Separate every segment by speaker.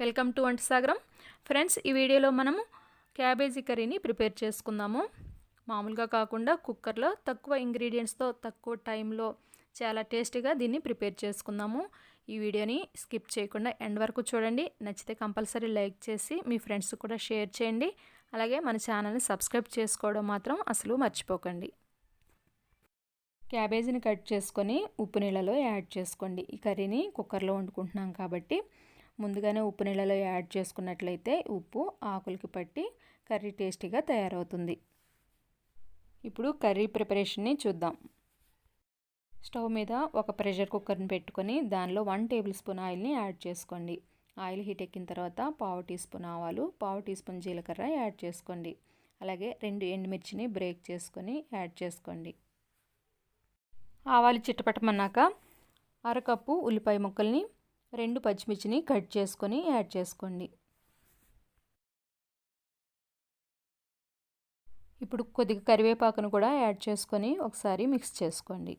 Speaker 1: Welcome to వంట సాగరం. Friends, ఈ వీడియోలో మనము క్యాబేజీ కర్రీని ప్రిపేర్ చేసుకుందాము. మామూలుగా కాకుండా కుక్కర్లో తక్కువ ఇంగ్రీడియంట్స్తో తక్కువ టైంలో చాలా టేస్టీగా దీన్ని ప్రిపేర్ చేసుకుందాము. ఈ వీడియోని స్కిప్ చేయకుండా ఎండ్ వరకు చూడండి. నచ్చితే కంపల్సరీ లైక్ చేసి మీ ఫ్రెండ్స్ కూడా షేర్ చేయండి. అలాగే మన ఛానల్ని సబ్స్క్రైబ్ చేసుకోవడం మాత్రం అసలు మర్చిపోకండి. క్యాబేజీని కట్ చేసుకొని ఉప్పు నీళ్ళలో యాడ్ చేసుకోండి. ఈ కర్రీని కుక్కర్లో వండుకుంటున్నాం కాబట్టి ముందుగానే ఉప్పు నీళ్ళలో యాడ్ చేసుకున్నట్లయితే ఉప్పు ఆకులకి పట్టి కర్రీ టేస్టీగా తయారవుతుంది. ఇప్పుడు కర్రీ ప్రిపరేషన్ని చూద్దాం. స్టవ్ మీద ఒక ప్రెషర్ కుక్కర్ని పెట్టుకొని దానిలో 1 టేబుల్ స్పూన్ ఆయిల్ని యాడ్ చేసుకోండి. ఆయిల్ హీట్ ఎక్కిన తర్వాత 1/2 టీ స్పూన్ ఆవాలు, 1/2 టీ స్పూన్ జీలకర్ర యాడ్ చేసుకోండి. అలాగే 2 ఎండుమిర్చిని బ్రేక్ చేసుకొని యాడ్ చేసుకోండి. ఆవాలు చిట్టపట్టమన్నాక అరకప్పు ఉల్లిపాయ ముక్కల్ని 2 పచ్చిమిర్చిని కట్ చేసుకొని యాడ్ చేసుకోండి. ఇప్పుడు కొద్దిగా కరివేపాకును కూడా యాడ్ చేసుకొని ఒకసారి మిక్స్ చేసుకోండి.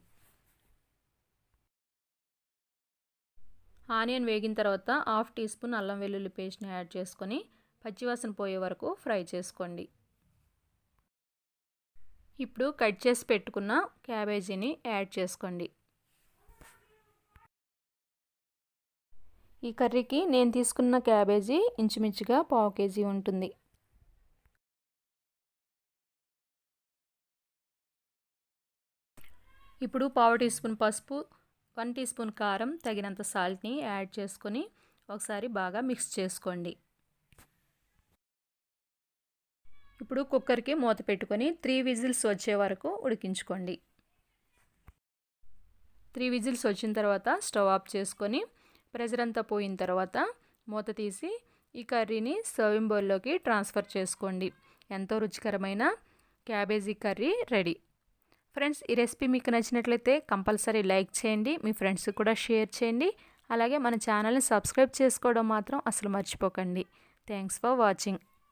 Speaker 1: ఆనియన్ వేగిన తర్వాత 1/2 టీ స్పూన్ అల్లం వెల్లుల్లి పేస్ట్ని యాడ్ చేసుకొని పచ్చివాసన పోయే వరకు ఫ్రై చేసుకోండి. ఇప్పుడు కట్ చేసి పెట్టుకున్న క్యాబేజీని యాడ్ చేసుకోండి. ఈ కర్రీకి నేను తీసుకున్న క్యాబేజీ ఇంచుమించుగా 1/2 కేజీ ఉంటుంది. ఇప్పుడు 1/2 టీ స్పూన్ పసుపు, 1 టీ స్పూన్ కారం, తగినంత సాల్ట్ని యాడ్ చేసుకొని ఒకసారి బాగా మిక్స్ చేసుకోండి. ఇప్పుడు కుక్కర్కి మూత పెట్టుకొని 3 విజిల్స్ వచ్చే వరకు ఉడికించుకోండి. 3 విజిల్స్ వచ్చిన తర్వాత స్టవ్ ఆఫ్ చేసుకొని ప్రెషర్ అంతా పోయిన తర్వాత మూత తీసి ఈ కర్రీని సర్వింగ్ బౌల్లోకి ట్రాన్స్ఫర్ చేసుకోండి. ఎంతో రుచికరమైన క్యాబేజీ కర్రీ రెడీ. ఫ్రెండ్స్, ఈ రెసిపీ మీకు నచ్చినట్లయితే కంపల్సరీ లైక్ చేయండి, మీ ఫ్రెండ్స్కి కూడా షేర్ చేయండి. అలాగే మన ఛానల్ని సబ్స్క్రైబ్ చేసుకోవడం మాత్రం అసలు మర్చిపోకండి. Thanks for watching.